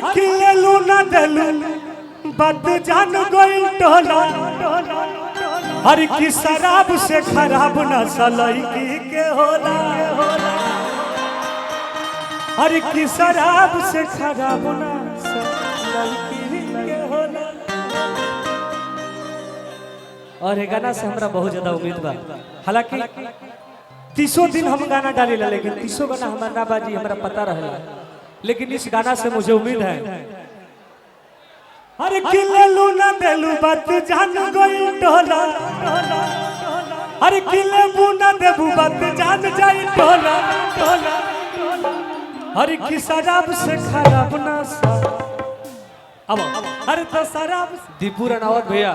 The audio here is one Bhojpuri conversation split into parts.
अरे किलेलू ना देलू बद जान गई टोला अरे की शराब से खराब नस्ल के होला अरे की शराब से खराब नस्ल के होला। और ये गाना से हमरा बहुत ज्यादा उम्मीद बा। हालांकि 30 दिन हम गाना डाली ला, लेकिन 30 गाना हमारा ना बाजी हमरा पता रहेला, लेकिन इस गाना से मुझे उम्मीद है। अरे किलेलू ना देलू बात जान गई टोला अरे किलेबू ना देबू बात जान जाई टोला अरे की शराब से खराब ना सा अब अरे तो शराब दीपू रनावत भैया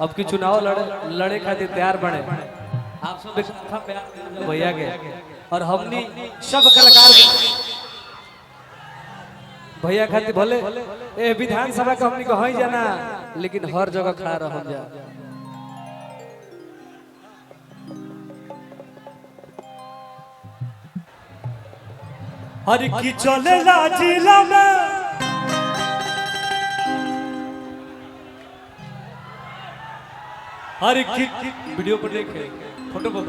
अब की चुनाव लड़े खातिर तैयार बने। आप सब भैया के और हमनी सब कलाकार भैया खातिर भले ए विधानसभा के हमनी को हई जाना, लेकिन हर जगह खड़ा रह जा। अरे की चलेला जिला में अरे की वीडियो पर देखे फोटो पर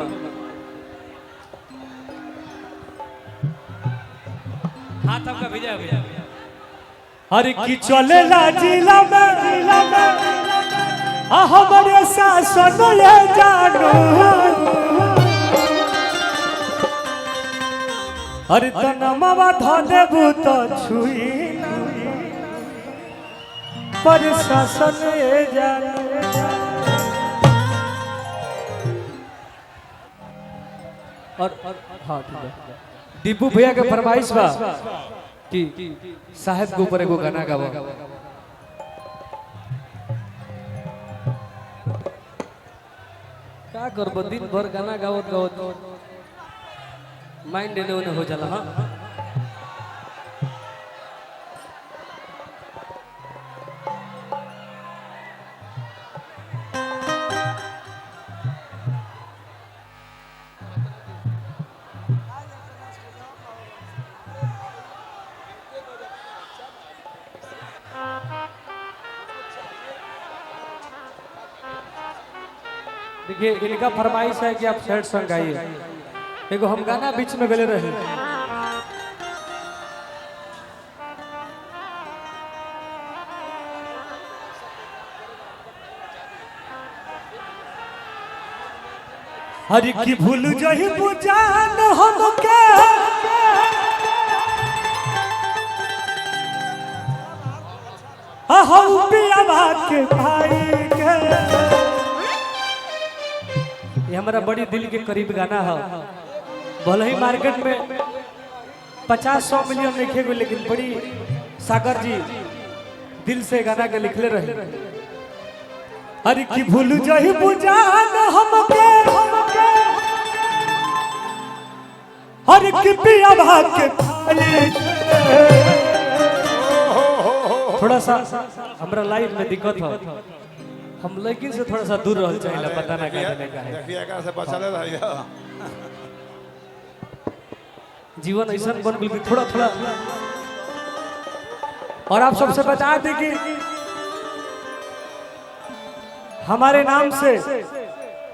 हाथ आपका भेजा भैया। अरे की चलेला जिला में हमारे शासन ले जानो अरे तनमवा ध देबू तो छुई पर शासन ले जानो। और हाँ ठीक है, दीपू भैया के फरमाइश बा कि साहेब के ऊपर एगो गाना गावा। क्या करबो, दिन भर गाना गावत गावत माइंड एने ओने हो जाला। हाँ देखिए, इनका फरमाइश है कि आप सैड सॉन्ग गाइए। देखो हम गाना बीच में गले रहे, हरि की भूल जही बुझान हमके हम पियावा के भाई के। ये हमारा बड़ी दिल के करीब गाना है। भले ही मार्केट में 50-100 मिलियन लिखे गए, लेकिन बड़ी सागर जी दिल से गाना के लिखले रहे। हरि की भूल जही बुझान हमके हरि की पियावा के भाई। थोड़ा सा हमरा लाइफ में दिक्कत हो, हम लेकिन से थोड़ा सा दूर रहल चाहिए, पता ना क्या देने का है। देखिए का से बचले रहिया। जीवन ऐसा बन गई कि थोड़ा थोड़ा। और आप सबसे बता दें कि हमारे नाम से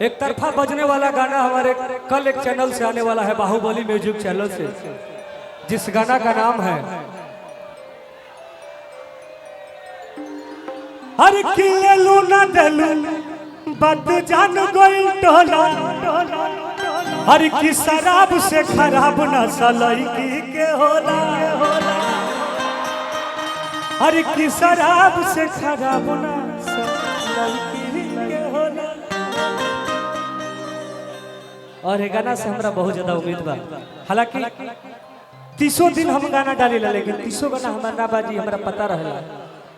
एक तरफा बजने वाला गाना हमारे कल एक चैनल से आने वाला है, बाहुबली म्यूजिक चैनल से, जिस गाना का नाम है हर किलेलू ना देलू बद जान गई टोला हर की शराब से खराब नस्ल के होला हर की शराब से खराब नस्ल के होला। और ये गाना से हमरा बहुत ज्यादा उम्मीद बा। हालांकि 30 दिन हम गाना डाली ला, लेकिन 30 गाना हमारा ना बाजी हमरा पता रहेला,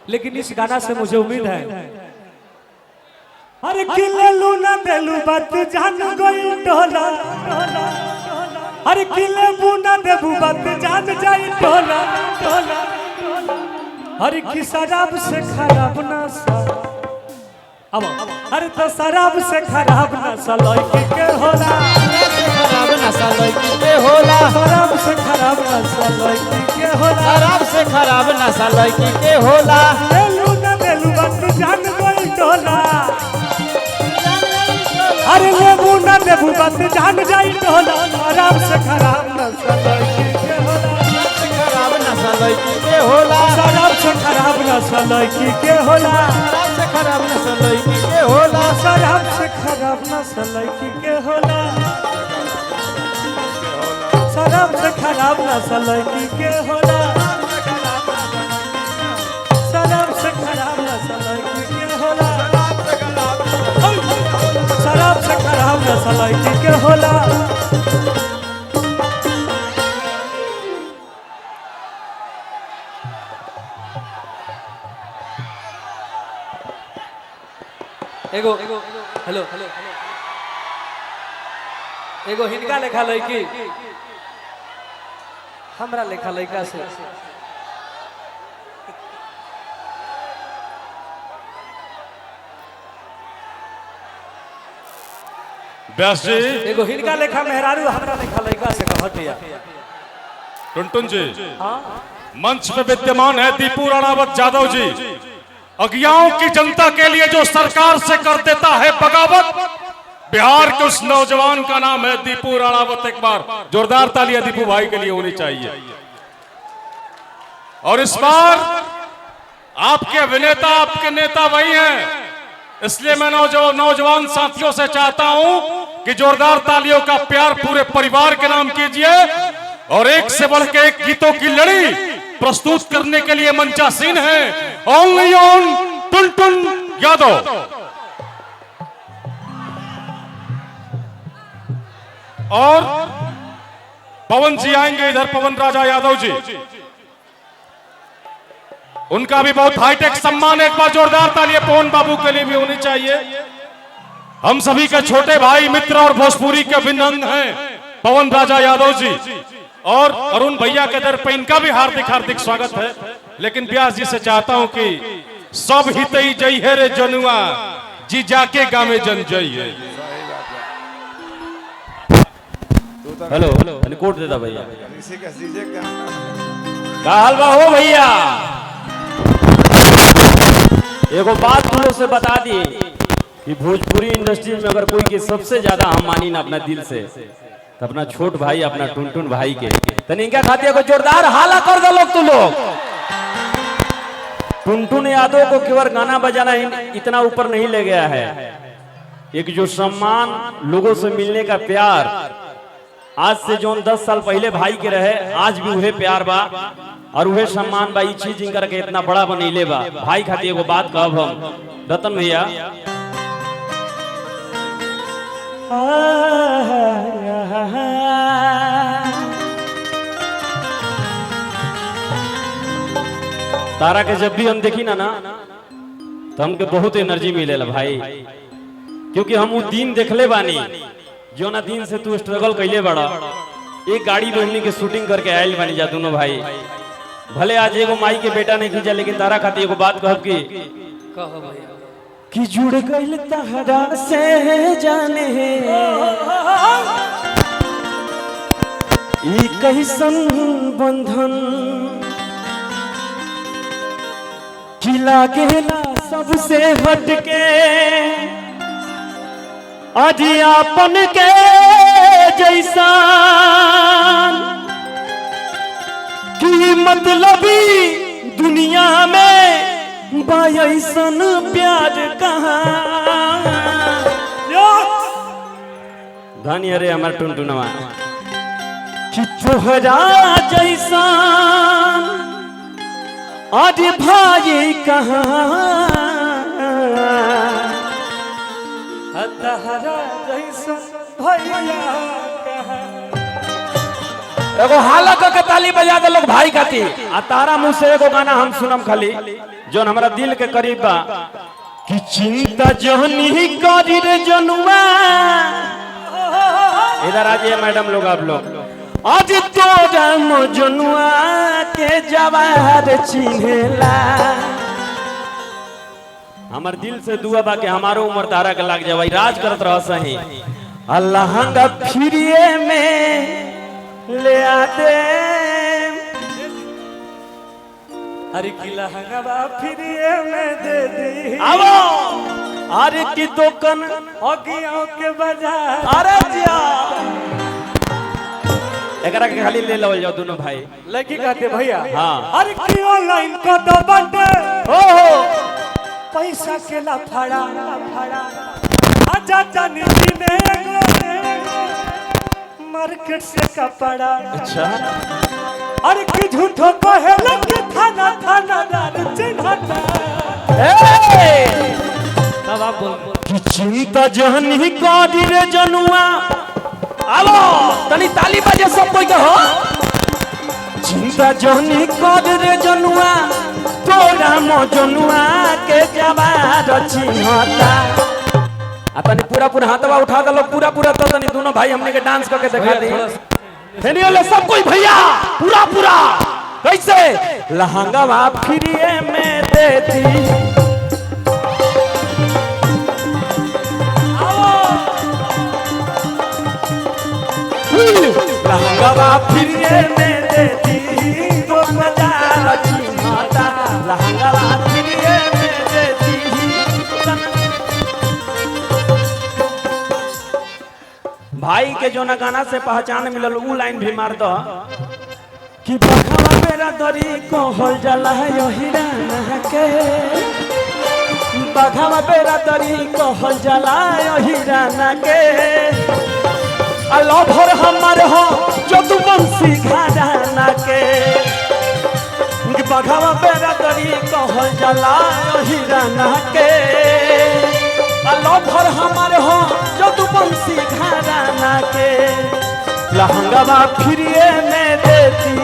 लेकिन इस गाना से मुझे उम्मीद है। अरे किलेलू ना देलू बात जान गई टोला अरे किलेबू ना देबू बात जान जाई टोला अरे की शराब से खराब नस्ल अब अरे तो शराब से खराब नस्ल के होला। नशा लड़की के होला, शराब से खराब नशा लड़की के होला, शराब से खराब नशा लड़की के होला। लेलू न लेलू बात जान गई टोला, अरे लेबू न लेबू बात जान जाई टोला, शराब से खराब नशा लड़की के होला, खराब नशा लड़की के होला, शराब से खराब नशा लड़की के होला, शराब से खराब नशा लड़की के होला, शराब से खराब नशा लड़की के होला, शराब से खराब नशा लड़की के होला, शराब से खराब नशा लड़की के होला, शराब से खराब नशा लड़की के होला। एगो हेलो एगो हिनका लेखा लड़की हमरा लेखा लड़का से व्यास जी, एगो हिनका लेखा मेहरारू हमरा लेखा लड़का से कहत या टुनटुन जी, हाँ मंच पे विद्यमान है दीपू राणावत यादव जी। अज्ञाओं की जनता के लिए जो सरकार से कर देता है बगावत, बिहार के उस नौजवान का नाम है दीपू राणावत। एक बार जोरदार तालियां दीपू भाई के लिए होनी चाहिए। और इस बार आपके अभिनेता, आपके नेता वही हैं, इसलिए मैं नौजवान साथियों से चाहता हूं कि जोरदार तालियों का प्यार पूरे परिवार के नाम कीजिए। और एक से बढ़ के एक गीतों की लड़ी प्रस्तुत करने के लिए मंचासीन है ओनली ऑन टुनटुन यादव। और पवन जी आएंगे इधर, पवन राजा यादव जी, उनका भी बहुत हाईटेक सम्मान। एक बार जोरदार तालियां पवन बाबू के लिए भी होनी चाहिए। हम सभी के छोटे भाई, मित्र और भोजपुरी के अभिनंदन हैं पवन राजा यादव जी। और अरुण भैया के दर पे इनका भी हार्दिक हार्दिक स्वागत है। लेकिन व्यास जी से चाहता हूं कि सब हितई जई है रे जनुआ, जी जाके गावे जन जई है। हेलो कोट देता भैया, का हाल बा हो भैया? एगो बात तुम लोग से बता दिए कि भोजपुरी इंडस्ट्री में अगर कोई के सबसे ज्यादा हम मानी ना अपना दिल से, तो अपना छोट भाई, अपना टुनटुन भाई के। तो इनका खातिर को जोरदार हाला कर दो लोग। तू लोग टुनटुन यादव को केवल गाना बजाना इतना ऊपर नहीं ले गया है, एक जो सम्मान, लोगों से मिलने का प्यार, आज से जो 10 साल पहले भाई के रहे, आज भी वही प्यार बा और वही सम्मान बा। चीज जिनकर के इतना बड़ा बनैले बा भाई खातिर। एगो बात कहब हम, रतन भैया, तारा के जब भी हम देखी ना तो हमके बहुत एनर्जी मिलेला भाई, क्योंकि हम वो दिन देखले बानी जो ना दिन से तू स्ट्रगल कैले बड़ा। एक गाड़ी बहनी के शूटिंग करके आयल बानी जा दोनों भाई। भले आज एगो माई के बेटा नहीं खींचा, लेकिन तारा खातिर एगो बात कहब कि जुड़ गइल तहरा से जाने ई कैसन बंधन, कि लागेला सबसे हटके अजियापन के जैसा, कि मतलबी दुनिया में बायसन प्यार कहाँ। धन्य रे हमार टुनटुनवा, कि तोहरा जैसा आज भाई कहाँ, तहरा जैसा भैया कहाँ। एगो हाला के ताली बजा दे लोग भाई खातिर। आ तारा मुंह से एगो गाना हम सुनम खाली जो हमारा दिल के करीब बा, कि चिंता जहनी करी रे जनुआ। इधर आ जाइए मैडम लोग, आप लोग। आज तोरा मजनुआ के जवाहर चिन्हेला। हमार दिल से दुआ बा कि हमारो उम्र तारा के लाग जाए, राज करत रह सही। लहंगा फिरिए में ले आते। अरे की लहंगा फिरिए में दे दी आवो अरे की दुकान अगियों के बाजार। अरे जिया एकरा के खाली ले लो जाओ दोनों भाई। लड़की कहते भैया हाँ। अरे की ऑनलाइन को तो बंदे ओहो पैसा के लफड़ा आजा जानी ने मार्केट से कपड़ा। अच्छा अरे की झूठो कहे लगे थाना दार चिन्हता। तब आप बोल चिंता जहनी करी रे जनुआ। आलो तनी ताली बजे सब कोई कहो। चिंता जहनी करी रे जनुआ तोरा मो जनुआ के जवार चिन्हता। आ तनी पूरा हाथवा उठा दलो पूरा तो तनी दोनों भाई हमने के डांस करके दिखा दी। फेनियोले सब कोई भैया पूरा कैसे लहंगा फिरिए में देती। लहंगा फिरिए में देती तो बाजार चिन्हता। लहंगा फिरिए में देती। भाई के जो ना गाना से पहचान मिलल उ लाइन भी मार दो कि बखवा मेरा दरी कहल जाला यो हिराना के। बखवा मेरा दरी कहल जाला यो हिराना के। लभर हमारे हो जो तू बंसी घराना के। बखवा मेरा दरी कहल जाला यो हिराना के। लभर हमारे हो जो तू बंसी घराना के। लहंगा फिरिए में देती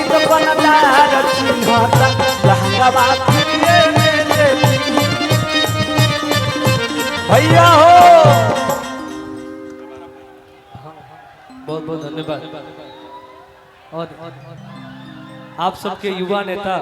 तो बनदार चिन्हता। लहंगा फिरिए में देती भैया हो। बहुत बहुत धन्यवाद। और आप सबके युवा नेता